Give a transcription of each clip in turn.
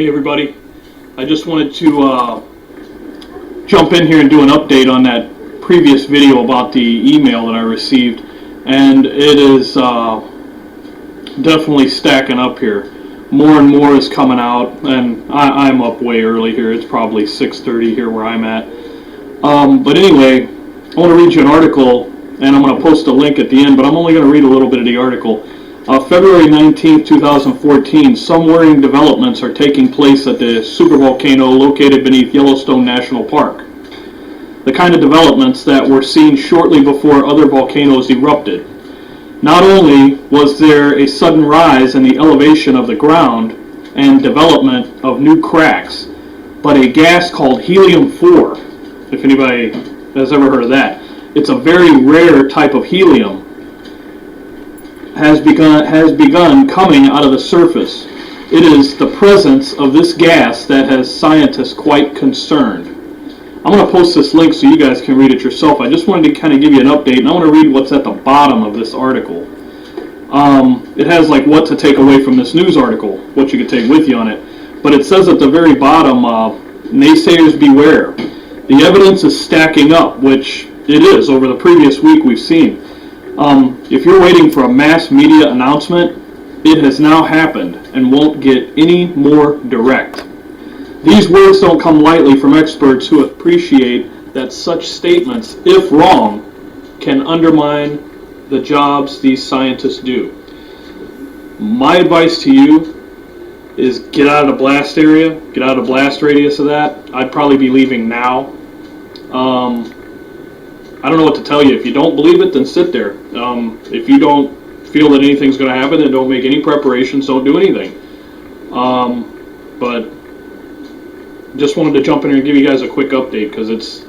Hey everybody, I just wanted to jump in here and do an update on that previous video about the email that I received, and it is definitely stacking up here. More and more is coming out, and I'm up way early here. It's probably 6:30 here where I'm at. But anyway, I want to read you an article, and I'm going to post a link at the end, but I'm only going to read a little bit of the article. February 19, 2014, some worrying developments are taking place at the supervolcano located beneath Yellowstone National Park. The kind of developments that were seen shortly before other volcanoes erupted. Not only was there a sudden rise in the elevation of the ground and development of new cracks, but a gas called Helium-4, if anybody has ever heard of that. It's a very rare type of helium. Has begun coming out of the surface. It is the presence of this gas that has scientists quite concerned. I'm going to post this link so you guys can read it yourself. I just wanted to kind of give you an update, and I want to read what's at the bottom of this article. It has like what to take away from this news article, what you could take with you on it. But it says at the very bottom, naysayers beware. The evidence is stacking up, which it is over the previous week we've seen. If you're waiting for a mass media announcement, it has now happened and won't get any more direct. These words don't come lightly from experts who appreciate that such statements, if wrong, can undermine the jobs these scientists do. My advice to you is get out of the blast area, get out of the blast radius of that. I'd probably be leaving now. I don't know what to tell you. If you don't believe it, then sit there. If you don't feel that anything's going to happen, then don't make any preparations, don't do anything. But just wanted to jump in here and give you guys a quick update, because it's,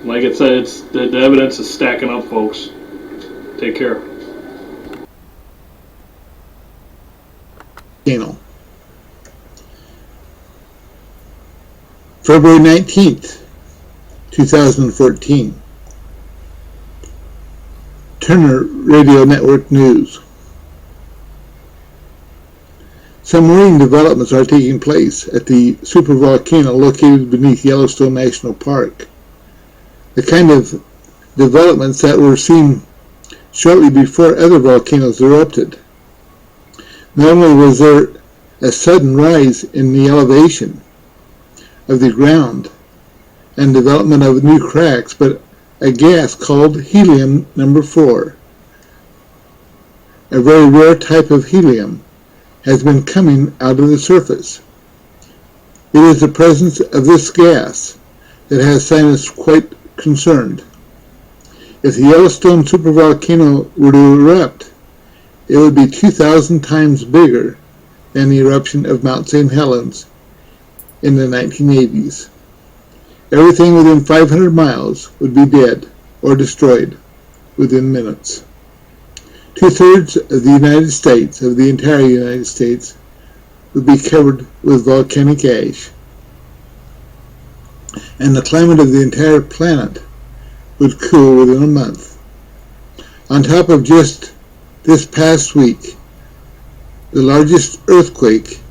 like I said, it's the evidence is stacking up, folks. Take care. February 19th, 2014. Turner Radio Network News. Some worrying developments are taking place at the supervolcano located beneath Yellowstone National Park. The kind of developments that were seen shortly before other volcanoes erupted. Not only was there a sudden rise in the elevation of the ground and development of new cracks, but a gas called Helium-4, a very rare type of helium, has been coming out of the surface. It is the presence of this gas that has scientists quite concerned. If the Yellowstone supervolcano were to erupt, it would be 2,000 times bigger than the eruption of Mount St. Helens in the 1980s. Everything within 500 miles would be dead or destroyed within minutes. 2/3 of the United States, of the entire United States, would be covered with volcanic ash. And the climate of the entire planet would cool within a month. On top of just this past week, the largest earthquake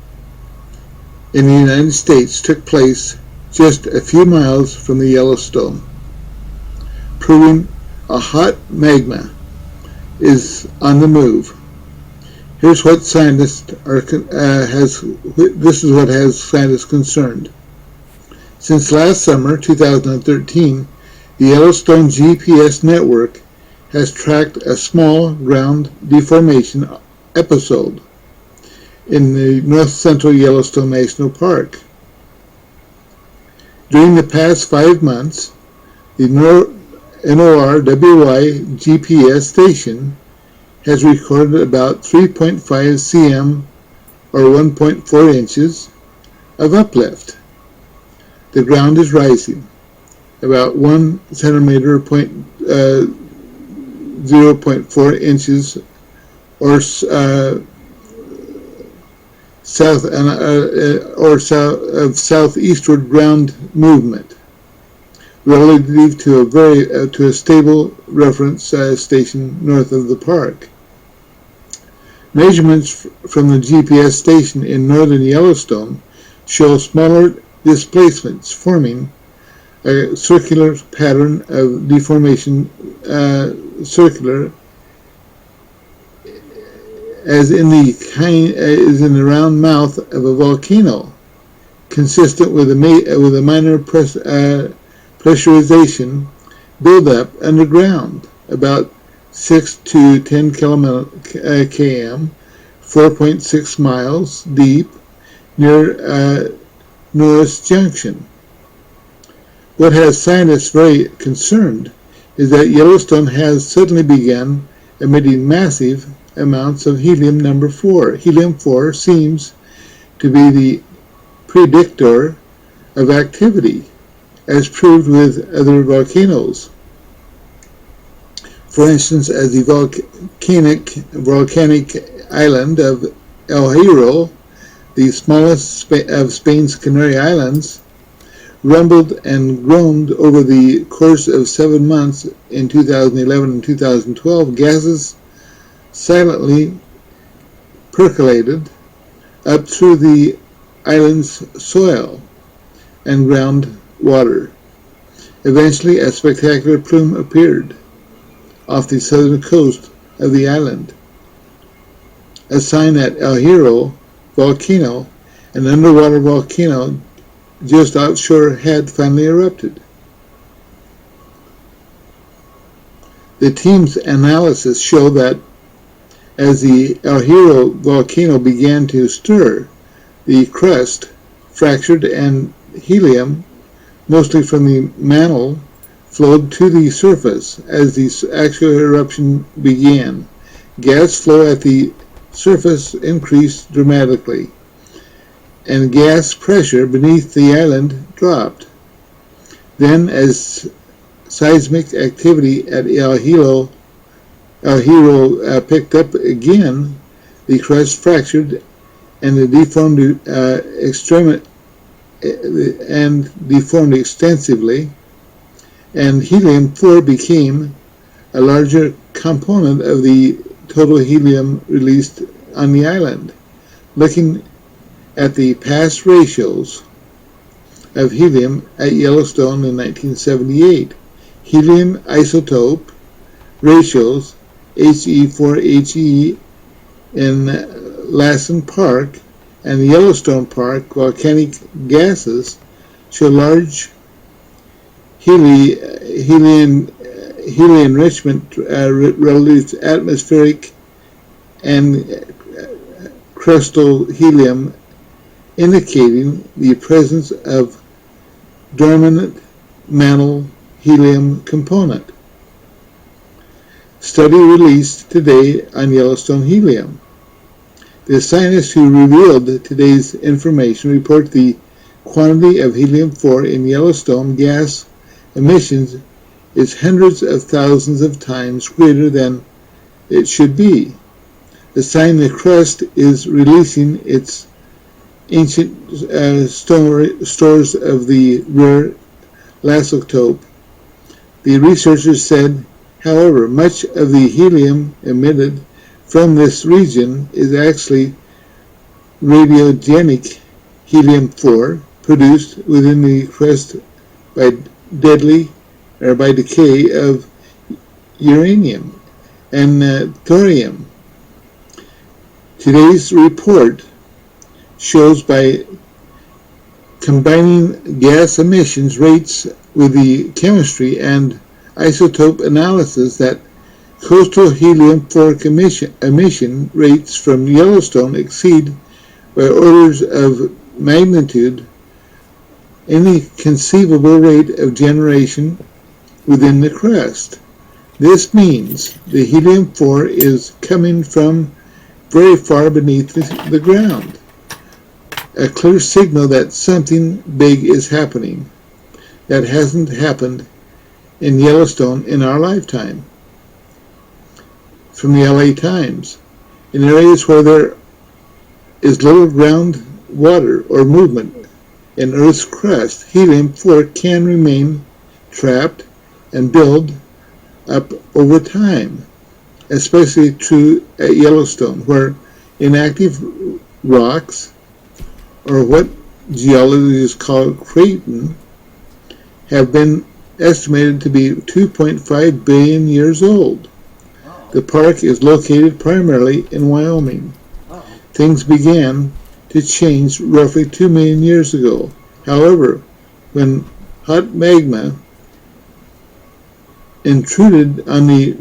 in the United States took place just a few miles from the Yellowstone, proving a hot magma is on the move. Here's what scientists are this is what has scientists concerned. Since last summer, 2013, the Yellowstone GPS network has tracked a small ground deformation episode in the north central Yellowstone National Park. During the past 5 months, the NORWY GPS station has recorded about 3.5 cm or 1.4 inches of uplift. The ground is rising about 1 centimeter, 0.4 inches or southeastward ground movement, relative to a stable reference station north of the park. Measurements from the GPS station in northern Yellowstone show smaller displacements, forming a circular pattern of deformation, circular, as in the round mouth of a volcano, consistent with a minor pressurization buildup underground, about 6 to 10 km, 4.6 miles deep, near Norris Junction. What has scientists very concerned is that Yellowstone has suddenly begun emitting massive amounts of helium-4. Helium-4 seems to be the predictor of activity, as proved with other volcanoes. For instance, as the volcanic island of El Hierro, the smallest of Spain's Canary Islands, rumbled and groaned over the course of 7 months in 2011 and 2012, gases silently percolated up through the island's soil and groundwater. Eventually, a spectacular plume appeared off the southern coast of the island, a sign that El Hierro volcano, an underwater volcano just offshore, had finally erupted. The team's analysis showed that as the El Hierro volcano began to stir, the crust fractured and helium, mostly from the mantle, flowed to the surface as the actual eruption began. Gas flow at the surface increased dramatically, and gas pressure beneath the island dropped. Then, as seismic activity at El Hierro picked up again, the crust fractured and deformed extensively, and helium-4 became a larger component of the total helium released on the island. Looking at the past ratios of helium at Yellowstone in 1978, helium isotope ratios He4He in Lassen Park and Yellowstone Park volcanic gases show large helium enrichment relative to atmospheric and crustal helium, indicating the presence of dormant mantle helium component. Study released today on Yellowstone helium. The scientists who revealed today's information report the quantity of helium-4 in Yellowstone gas emissions is hundreds of thousands of times greater than it should be, a sign the crust is releasing its ancient stores of the rare isotope. The researchers said, however, much of the helium emitted from this region is actually radiogenic helium-4 produced within the crust by decay of uranium and thorium. Today's report shows by combining gas emissions rates with the chemistry and isotope analysis that coastal helium-4 emission rates from Yellowstone exceed by orders of magnitude any conceivable rate of generation within the crust. This means the helium-4 is coming from very far beneath the ground, a clear signal that something big is happening that hasn't happened in Yellowstone in our lifetime. From the LA Times, in areas where there is little groundwater or movement in Earth's crust, helium-4 can remain trapped and build up over time, especially true at Yellowstone, where inactive rocks, or what geologists call Creighton, have been estimated to be 2.5 billion years old. The park is located primarily in Wyoming. Things began to change roughly 2 million years ago. However, when hot magma intruded on the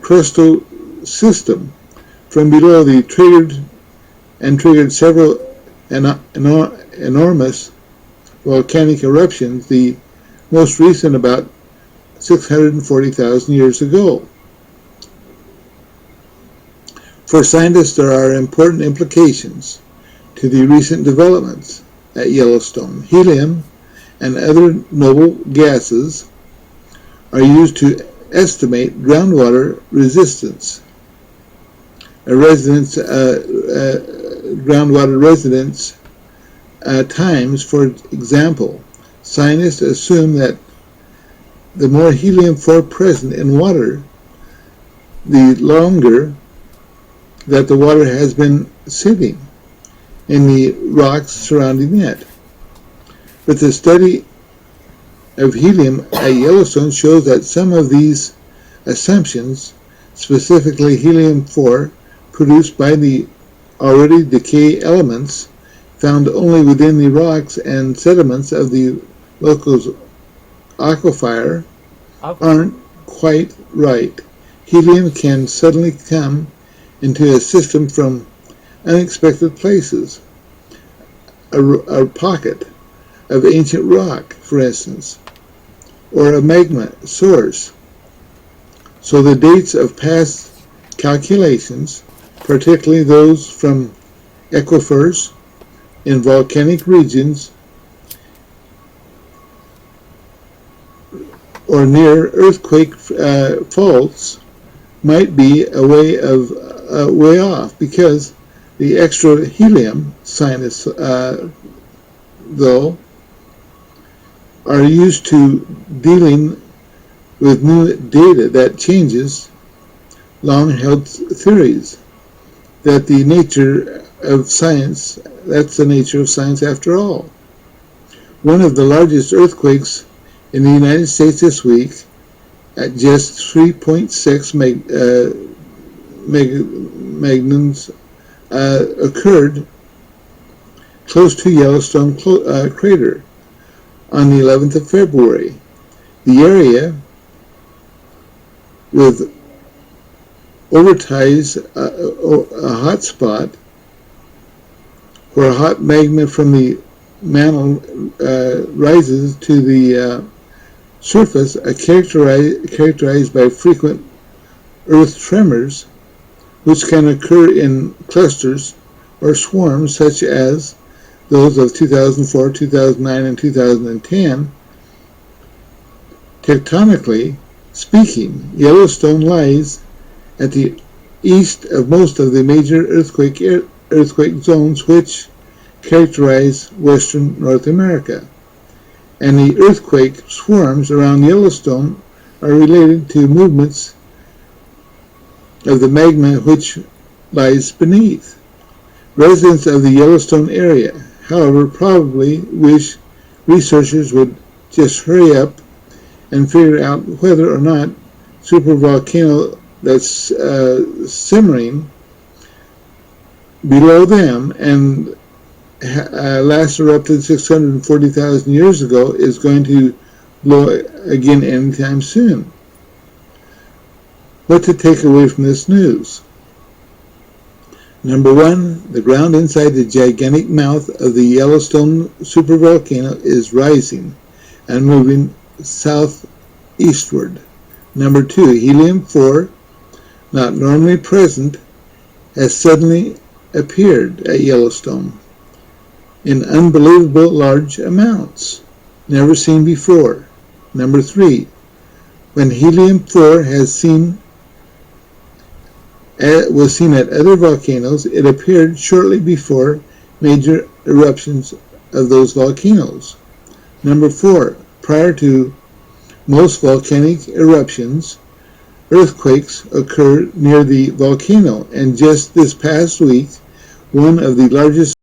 crustal system from below, triggered several enormous volcanic eruptions, the most recent about 640,000 years ago. For scientists, there are important implications to the recent developments at Yellowstone. Helium and other noble gases are used to estimate groundwater resistance. Groundwater residence times, for example. Scientists assume that the more helium-4 present in water, the longer that the water has been sitting in the rocks surrounding it. But the study of helium at Yellowstone shows that some of these assumptions, specifically helium-4 produced by the already decayed elements found only within the rocks and sediments of the local aquifer, aren't quite right. Helium can suddenly come into a system from unexpected places. A pocket of ancient rock, for instance, or a magma source. So the dates of past calculations, particularly those from aquifers in volcanic regions or near earthquake faults, might be a way off, because the extra helium, scientists though, are used to dealing with new data that changes long-held theories. That's the nature of science after all. One of the largest earthquakes in the United States this week, at just 3.6 magnitudes, occurred close to Yellowstone crater on the 11th of February. The area with Overty's a hot spot where hot magma from the mantle rises to the surface, characterized by frequent earth tremors, which can occur in clusters or swarms such as those of 2004, 2009, and 2010. Tectonically speaking, Yellowstone lies at the east of most of the major earthquake zones which characterize western North America, and the earthquake swarms around Yellowstone are related to movements of the magma which lies beneath. Residents of the Yellowstone area, however, probably wish researchers would just hurry up and figure out whether or not supervolcano that's simmering below them and last erupted 640,000 years ago is going to blow again anytime soon. What to take away from this news? Number one, the ground inside the gigantic mouth of the Yellowstone supervolcano is rising and moving southeastward. Number two, helium-4, not normally present, has suddenly appeared at Yellowstone in unbelievable large amounts, never seen before. Number three, when helium-4 was seen at other volcanoes, it appeared shortly before major eruptions of those volcanoes. Number four, prior to most volcanic eruptions, earthquakes occur near the volcano, and just this past week, one of the largest